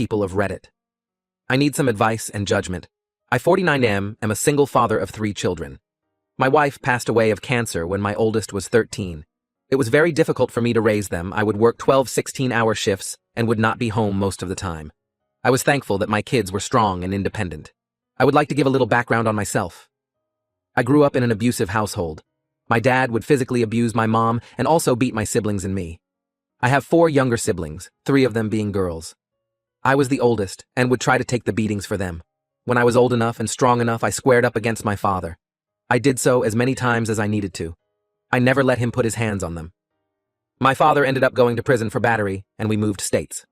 people of Reddit. I need some advice and judgment. I, 49 am a single father of 3 children. My wife passed away of cancer when my oldest was 13. It was very difficult for me to raise them. I would work 12 16-hour shifts and would not be home most of the time. I was thankful that my kids were strong and independent. I would like to give a little background on myself. I grew up in an abusive household. My dad would physically abuse my mom and also beat my siblings and me. I have 4 younger siblings, 3 of them being girls. I was the oldest and would try to take the beatings for them. When I was old enough and strong enough, I squared up against my father. I did so as many times as I needed to. I never let him put his hands on them. My father ended up going to prison for battery, and we moved states.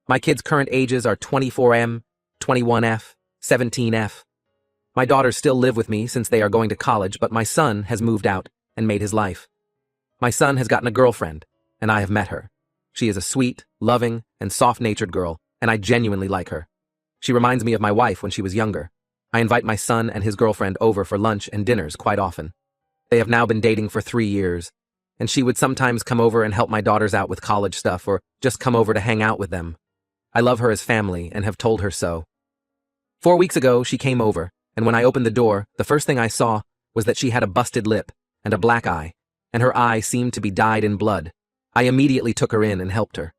My kids' current ages are 24M, 21F, 17F. My daughters still live with me since they are going to college, but my son has moved out and made his life. My son has gotten a girlfriend, and I have met her. She is a sweet, loving, and soft-natured girl, and I genuinely like her. She reminds me of my wife when she was younger. I invite my son and his girlfriend over for lunch and dinners quite often. They have now been dating for 3 years, and she would sometimes come over and help my daughters out with college stuff or just come over to hang out with them. I love her as family and have told her so. 4 weeks ago, she came over, and when I opened the door, the first thing I saw was that she had a busted lip and a black eye, and her eye seemed to be dyed in blood. I immediately took her in and helped her.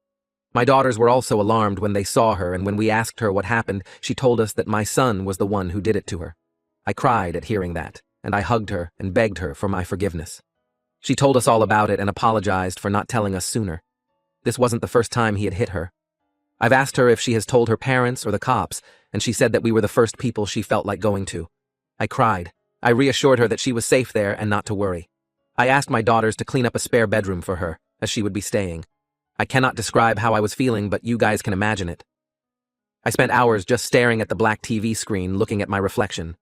My daughters were also alarmed when they saw her, and when we asked her what happened, she told us that my son was the one who did it to her. I cried at hearing that, and I hugged her and begged her for my forgiveness. She told us all about it and apologized for not telling us sooner. This wasn't the first time he had hit her. I've asked her if she has told her parents or the cops, and she said that we were the first people she felt like going to. I cried. I reassured her that she was safe there and not to worry. I asked my daughters to clean up a spare bedroom for her, as she would be staying. I cannot describe how I was feeling, but you guys can imagine it. I spent hours just staring at the black TV screen, looking at my reflection.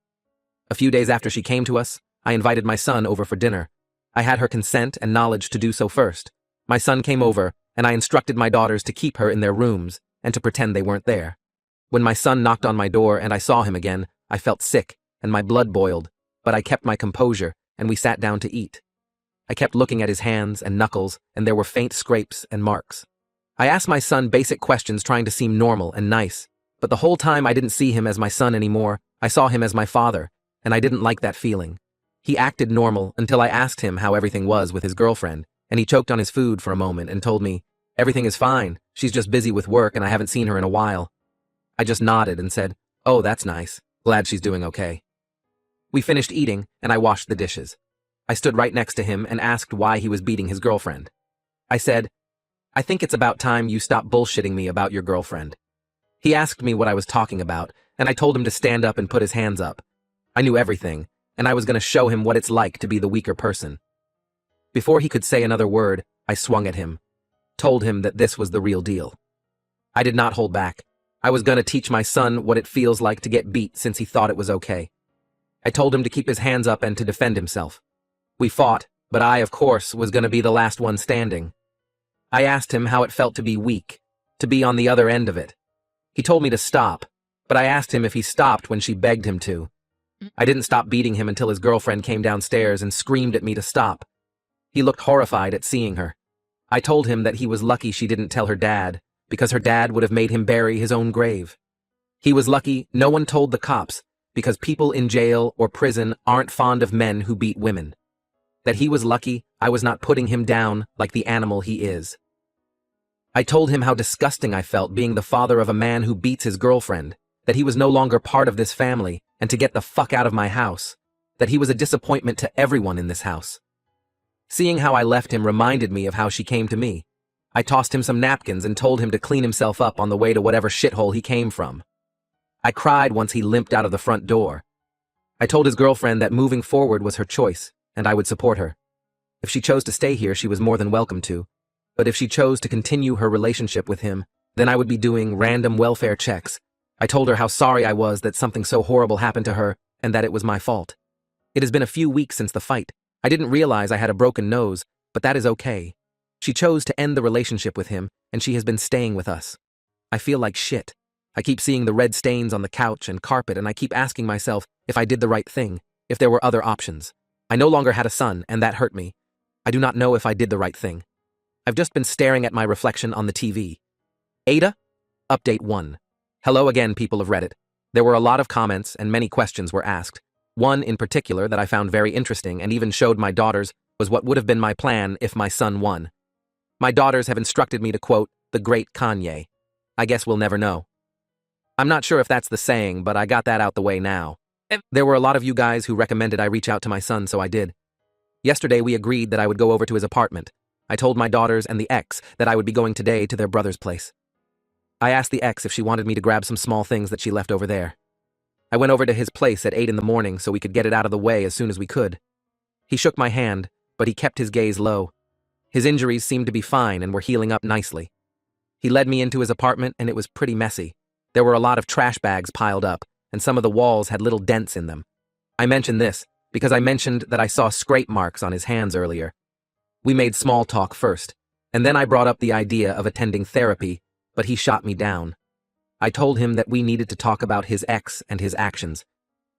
A few days after she came to us, I invited my son over for dinner. I had her consent and knowledge to do so first. My son came over, and I instructed my daughters to keep her in their rooms and to pretend they weren't there. When my son knocked on my door and I saw him again, I felt sick and my blood boiled, but I kept my composure and we sat down to eat. I kept looking at his hands and knuckles, and there were faint scrapes and marks. I asked my son basic questions trying to seem normal and nice, but the whole time I didn't see him as my son anymore. I saw him as my father, and I didn't like that feeling. He acted normal until I asked him how everything was with his girlfriend, and he choked on his food for a moment and told me, "Everything is fine, she's just busy with work and I haven't seen her in a while." I just nodded and said, "Oh, that's nice. Glad she's doing okay." We finished eating, and I washed the dishes. I stood right next to him and asked why he was beating his girlfriend. I said, "I think it's about time you stop bullshitting me about your girlfriend." He asked me what I was talking about, and I told him to stand up and put his hands up. I knew everything, and I was going to show him what it's like to be the weaker person. Before he could say another word, I swung at him, told him that this was the real deal. I did not hold back. I was going to teach my son what it feels like to get beat since he thought it was okay. I told him to keep his hands up and to defend himself. We fought, but I, of course, was going to be the last one standing. I asked him how it felt to be weak, to be on the other end of it. He told me to stop, but I asked him if he stopped when she begged him to. I didn't stop beating him until his girlfriend came downstairs and screamed at me to stop. He looked horrified at seeing her. I told him that he was lucky she didn't tell her dad, because her dad would have made him bury his own grave. He was lucky no one told the cops, because people in jail or prison aren't fond of men who beat women. That he was lucky I was not putting him down like the animal he is. I told him how disgusting I felt being the father of a man who beats his girlfriend, that he was no longer part of this family and to get the fuck out of my house, that he was a disappointment to everyone in this house. Seeing how I left him reminded me of how she came to me. I tossed him some napkins and told him to clean himself up on the way to whatever shithole he came from. I cried once he limped out of the front door. I told his girlfriend that moving forward was her choice, and I would support her. If she chose to stay here, she was more than welcome to. But if she chose to continue her relationship with him, then I would be doing random welfare checks. I told her how sorry I was that something so horrible happened to her, and that it was my fault. It has been a few weeks since the fight. I didn't realize I had a broken nose, but that is okay. She chose to end the relationship with him, and she has been staying with us. I feel like shit. I keep seeing the red stains on the couch and carpet, and I keep asking myself if I did the right thing, if there were other options. I no longer had a son, and that hurt me. I do not know if I did the right thing. I've just been staring at my reflection on the TV. Ada? Update 1. Hello again, people of Reddit. There were a lot of comments and many questions were asked. One in particular that I found very interesting and even showed my daughters was what would have been my plan if my son won. My daughters have instructed me to quote the great Kanye. I guess we'll never know. I'm not sure if that's the saying, but I got that out the way now. There were a lot of you guys who recommended I reach out to my son, so I did. Yesterday we agreed that I would go over to his apartment. I told my daughters and the ex that I would be going today to their brother's place. I asked the ex if she wanted me to grab some small things that she left over there. I went over to his place at 8 in the morning so we could get it out of the way as soon as we could. He shook my hand, but he kept his gaze low. His injuries seemed to be fine and were healing up nicely. He led me into his apartment and it was pretty messy. There were a lot of trash bags piled up, and some of the walls had little dents in them. I mentioned this because I mentioned that I saw scrape marks on his hands earlier. We made small talk first, and then I brought up the idea of attending therapy, but he shot me down. I told him that we needed to talk about his ex and his actions.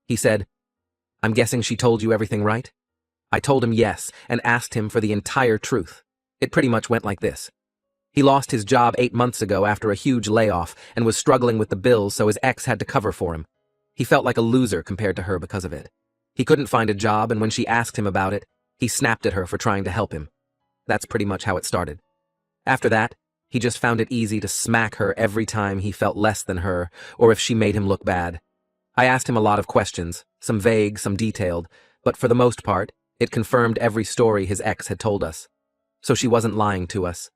He said, "I'm guessing she told you everything right?" I told him yes and asked him for the entire truth. It pretty much went like this. He lost his job 8 months ago after a huge layoff and was struggling with the bills, so his ex had to cover for him. He felt like a loser compared to her because of it. He couldn't find a job, and when she asked him about it, he snapped at her for trying to help him. That's pretty much how it started. After that, he just found it easy to smack her every time he felt less than her or if she made him look bad. I asked him a lot of questions, some vague, some detailed, but for the most part, it confirmed every story his ex had told us. So she wasn't lying to us.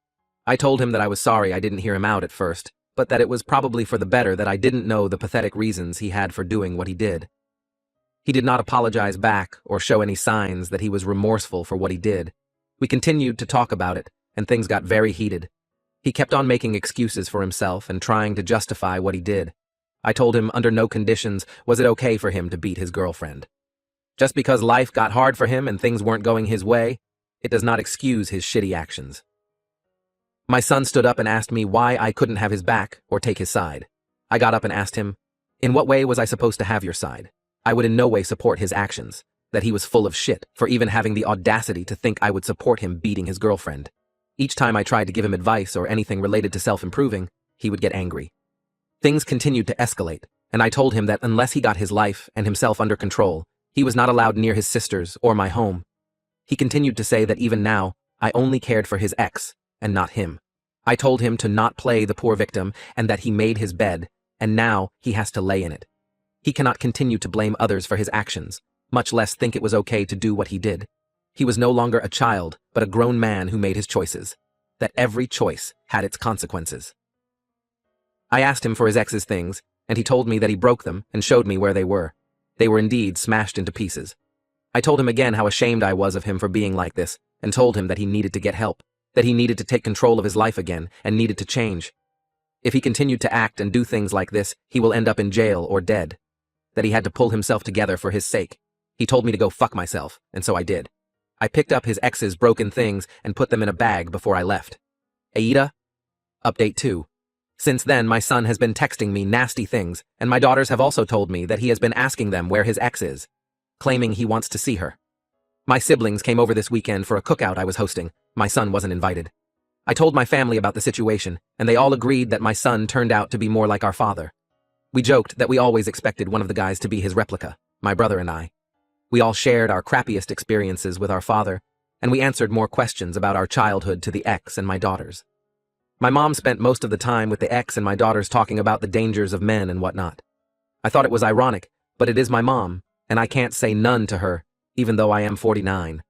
I told him that I was sorry I didn't hear him out at first, but that it was probably for the better that I didn't know the pathetic reasons he had for doing what he did. He did not apologize back or show any signs that he was remorseful for what he did. We continued to talk about it, and things got very heated. He kept on making excuses for himself and trying to justify what he did. I told him under no conditions was it okay for him to beat his girlfriend. Just because life got hard for him and things weren't going his way, it does not excuse his shitty actions. My son stood up and asked me why I couldn't have his back or take his side. I got up and asked him, in what way was I supposed to have your side? I would in no way support his actions, that he was full of shit for even having the audacity to think I would support him beating his girlfriend. Each time I tried to give him advice or anything related to self-improving, he would get angry. Things continued to escalate, and I told him that unless he got his life and himself under control, he was not allowed near his sisters or my home. He continued to say that even now, I only cared for his ex, and not him. I told him to not play the poor victim and that he made his bed, and now he has to lay in it. He cannot continue to blame others for his actions, much less think it was okay to do what he did. He was no longer a child, but a grown man who made his choices. That every choice had its consequences. I asked him for his ex's things, and he told me that he broke them and showed me where they were. They were indeed smashed into pieces. I told him again how ashamed I was of him for being like this, and told him that he needed to get help, that he needed to take control of his life again and needed to change. If he continued to act and do things like this, he will end up in jail or dead. That he had to pull himself together for his sake. He told me to go fuck myself, and so I did. I picked up his ex's broken things and put them in a bag before I left. Aida? Update 2. Since then, my son has been texting me nasty things, and my daughters have also told me that he has been asking them where his ex is, claiming he wants to see her. My siblings came over this weekend for a cookout I was hosting. My son wasn't invited. I told my family about the situation, and they all agreed that my son turned out to be more like our father. We joked that we always expected one of the guys to be his replica, my brother and I. We all shared our crappiest experiences with our father, and we answered more questions about our childhood to the ex and my daughters. My mom spent most of the time with the ex and my daughters talking about the dangers of men and whatnot. I thought it was ironic, but it is my mom, and I can't say none to her, even though I am 49.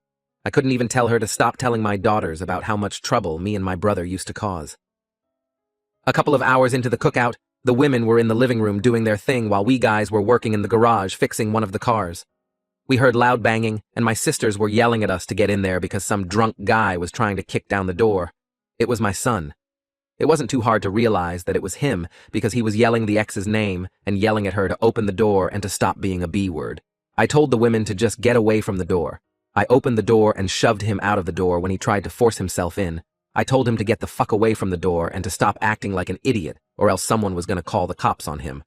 I couldn't even tell her to stop telling my daughters about how much trouble me and my brother used to cause. A couple of hours into the cookout, the women were in the living room doing their thing while we guys were working in the garage fixing one of the cars. We heard loud banging, and my sisters were yelling at us to get in there because some drunk guy was trying to kick down the door. It was my son. It wasn't too hard to realize that it was him because he was yelling the ex's name and yelling at her to open the door and to stop being a B-word. I told the women to just get away from the door. I opened the door and shoved him out of the door when he tried to force himself in. I told him to get the fuck away from the door and to stop acting like an idiot, or else someone was going to call the cops on him.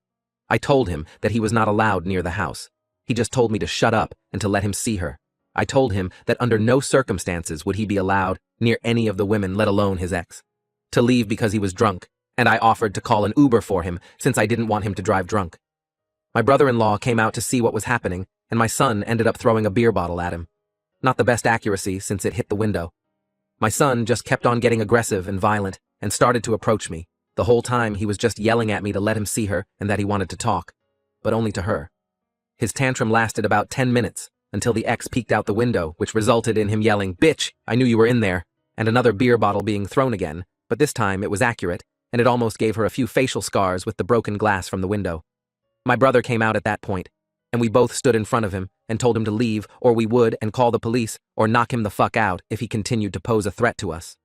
I told him that he was not allowed near the house. He just told me to shut up and to let him see her. I told him that under no circumstances would he be allowed near any of the women, let alone his ex. To leave because he was drunk, and I offered to call an Uber for him since I didn't want him to drive drunk. My brother-in-law came out to see what was happening, and my son ended up throwing a beer bottle at him. Not the best accuracy since it hit the window. My son just kept on getting aggressive and violent and started to approach me. The whole time he was just yelling at me to let him see her and that he wanted to talk, but only to her. His tantrum lasted about 10 minutes until the ex peeked out the window, which resulted in him yelling, "Bitch, I knew you were in there," and another beer bottle being thrown again, but this time it was accurate, and it almost gave her a few facial scars with the broken glass from the window. My brother came out at that point, and we both stood in front of him and told him to leave, or we would and call the police or knock him the fuck out if he continued to pose a threat to us.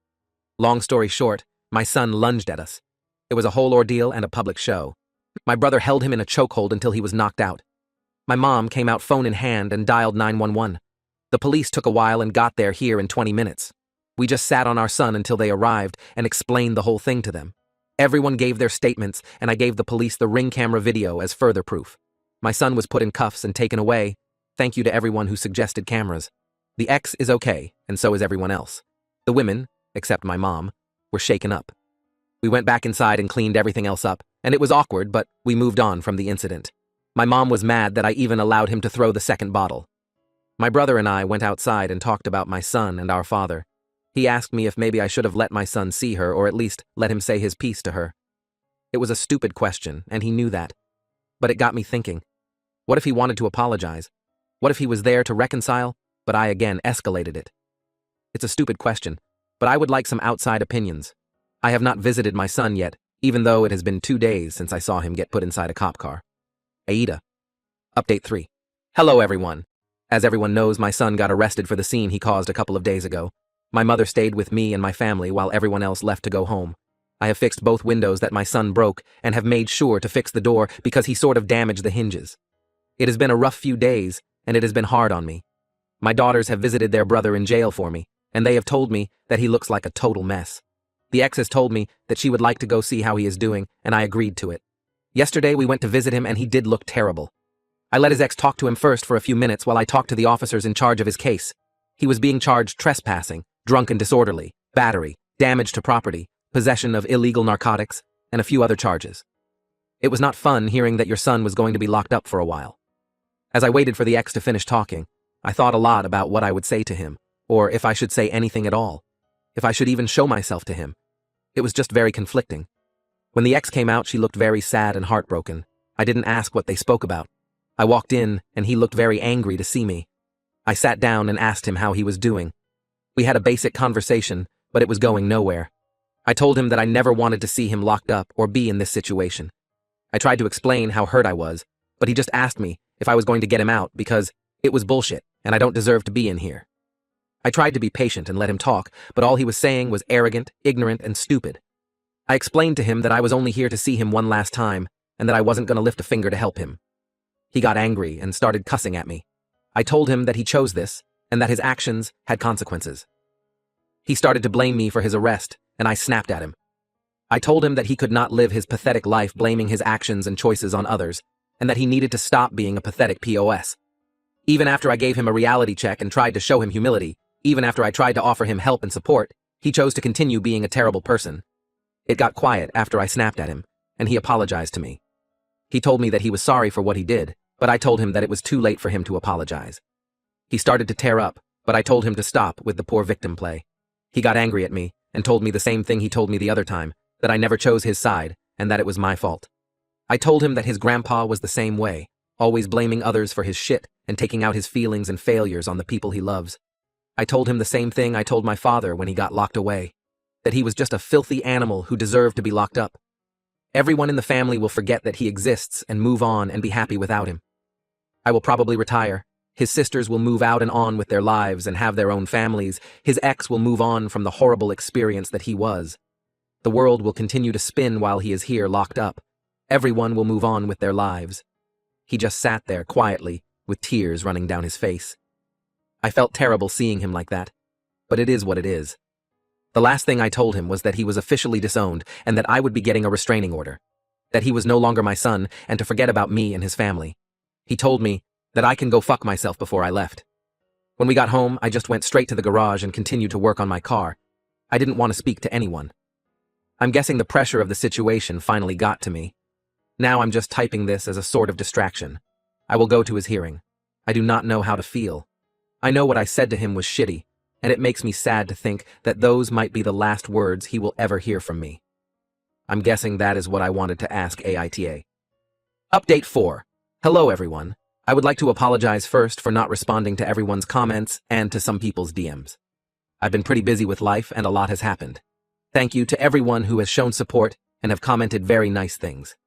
Long story short, my son lunged at us. It was a whole ordeal and a public show. My brother held him in a chokehold until he was knocked out. My mom came out phone in hand and dialed 911. The police took a while and got there here in 20 minutes. We just sat on our son until they arrived and explained the whole thing to them. Everyone gave their statements, and I gave the police the Ring camera video as further proof. My son was put in cuffs and taken away. Thank you to everyone who suggested cameras. The ex is okay, and so is everyone else. The women, except my mom, were shaken up. We went back inside and cleaned everything else up, and it was awkward, but we moved on from the incident. My mom was mad that I even allowed him to throw the second bottle. My brother and I went outside and talked about my son and our father. He asked me if maybe I should have let my son see her or at least let him say his piece to her. It was a stupid question, and he knew that. But it got me thinking. What if he wanted to apologize? What if he was there to reconcile, but I again escalated it? It's a stupid question, but I would like some outside opinions. I have not visited my son yet, even though it has been 2 days since I saw him get put inside a cop car. Aida. Update 3. Hello, everyone. As everyone knows, my son got arrested for the scene he caused a couple of days ago. My mother stayed with me and my family while everyone else left to go home. I have fixed both windows that my son broke and have made sure to fix the door because he sort of damaged the hinges. It has been a rough few days, and it has been hard on me. My daughters have visited their brother in jail for me, and they have told me that he looks like a total mess. The ex has told me that she would like to go see how he is doing, and I agreed to it. Yesterday we went to visit him and he did look terrible. I let his ex talk to him first for a few minutes while I talked to the officers in charge of his case. He was being charged trespassing, drunk and disorderly, battery, damage to property, possession of illegal narcotics, and a few other charges. It was not fun hearing that your son was going to be locked up for a while. As I waited for the ex to finish talking, I thought a lot about what I would say to him, or if I should say anything at all, if I should even show myself to him. It was just very conflicting. When the ex came out, she looked very sad and heartbroken. I didn't ask what they spoke about. I walked in, and he looked very angry to see me. I sat down and asked him how he was doing. We had a basic conversation, but it was going nowhere. I told him that I never wanted to see him locked up or be in this situation. I tried to explain how hurt I was, but he just asked me if I was going to get him out because it was bullshit and I don't deserve to be in here. I tried to be patient and let him talk, but all he was saying was arrogant, ignorant, and stupid. I explained to him that I was only here to see him one last time and that I wasn't going to lift a finger to help him. He got angry and started cussing at me. I told him that he chose this and that his actions had consequences. He started to blame me for his arrest, and I snapped at him. I told him that he could not live his pathetic life blaming his actions and choices on others, and that he needed to stop being a pathetic POS. Even after I gave him a reality check and tried to show him humility, even after I tried to offer him help and support, he chose to continue being a terrible person. It got quiet after I snapped at him, and he apologized to me. He told me that he was sorry for what he did, but I told him that it was too late for him to apologize. He started to tear up, but I told him to stop with the poor victim play. He got angry at me and told me the same thing he told me the other time, that I never chose his side and that it was my fault. I told him that his grandpa was the same way, always blaming others for his shit and taking out his feelings and failures on the people he loves. I told him the same thing I told my father when he got locked away, that he was just a filthy animal who deserved to be locked up. Everyone in the family will forget that he exists and move on and be happy without him. I will probably retire. His sisters will move out and on with their lives and have their own families. His ex will move on from the horrible experience that he was. The world will continue to spin while he is here locked up. Everyone will move on with their lives. He just sat there quietly, with tears running down his face. I felt terrible seeing him like that, but it is what it is. The last thing I told him was that he was officially disowned and that I would be getting a restraining order, that he was no longer my son and to forget about me and his family. He told me that I can go fuck myself before I left. When we got home, I just went straight to the garage and continued to work on my car. I didn't want to speak to anyone. I'm guessing the pressure of the situation finally got to me. Now I'm just typing this as a sort of distraction. I will go to his hearing. I do not know how to feel. I know what I said to him was shitty, and it makes me sad to think that those might be the last words he will ever hear from me. I'm guessing that is what I wanted to ask AITA. Update 4. Hello everyone. I would like to apologize first for not responding to everyone's comments and to some people's DMs. I've been pretty busy with life and a lot has happened. Thank you to everyone who has shown support and have commented very nice things.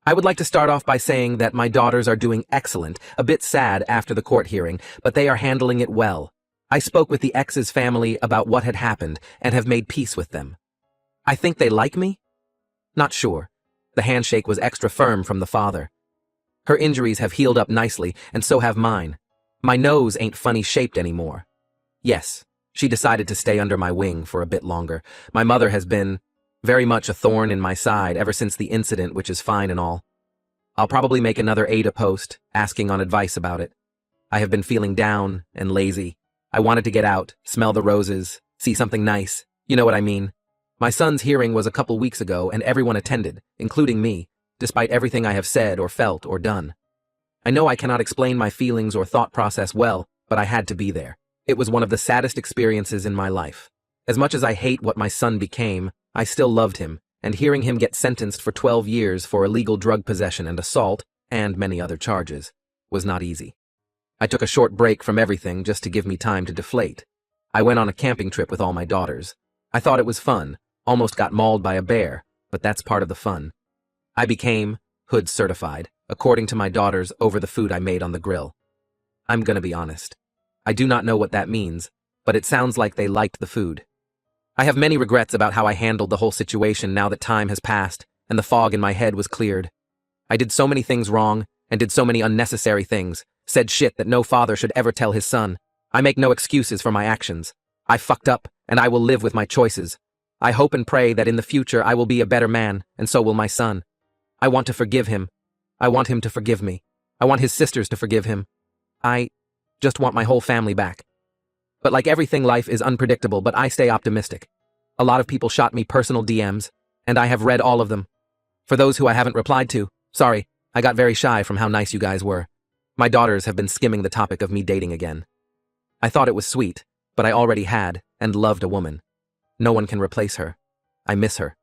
I would like to start off by saying that my daughters are doing excellent, a bit sad after the court hearing, but they are handling it well. I spoke with the ex's family about what had happened and have made peace with them. I think they like me? Not sure. The handshake was extra firm from the father. Her injuries have healed up nicely, and so have mine. My nose ain't funny shaped anymore. Yes, she decided to stay under my wing for a bit longer. My mother has been very much a thorn in my side ever since the incident, which is fine and all. I'll probably make another Ada post, asking on advice about it. I have been feeling down and lazy. I wanted to get out, smell the roses, see something nice. You know what I mean. My son's hearing was a couple weeks ago and everyone attended, including me, despite everything I have said or felt or done. I know I cannot explain my feelings or thought process well, but I had to be there. It was one of the saddest experiences in my life. As much as I hate what my son became, I still loved him, and hearing him get sentenced for 12 years for illegal drug possession and assault, and many other charges, was not easy. I took a short break from everything just to give me time to deflate. I went on a camping trip with all my daughters. I thought it was fun, almost got mauled by a bear, but that's part of the fun. I became Hood certified, according to my daughters, over the food I made on the grill. I'm gonna be honest. I do not know what that means, but it sounds like they liked the food. I have many regrets about how I handled the whole situation now that time has passed and the fog in my head was cleared. I did so many things wrong and did so many unnecessary things, said shit that no father should ever tell his son. I make no excuses for my actions. I fucked up and I will live with my choices. I hope and pray that in the future I will be a better man, and so will my son. I want to forgive him. I want him to forgive me. I want his sisters to forgive him. I just want my whole family back. But like everything, life is unpredictable, but I stay optimistic. A lot of people shot me personal DMs, and I have read all of them. For those who I haven't replied to, sorry, I got very shy from how nice you guys were. My daughters have been skimming the topic of me dating again. I thought it was sweet, but I already had and loved a woman. No one can replace her. I miss her.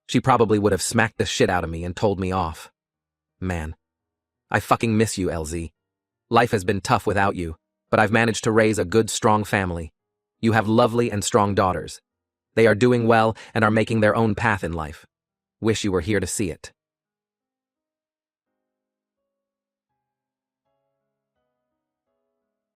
She probably would have smacked the shit out of me and told me off. Man, I fucking miss you, LZ. Life has been tough without you, but I've managed to raise a good, strong family. You have lovely and strong daughters. They are doing well and are making their own path in life. Wish you were here to see it.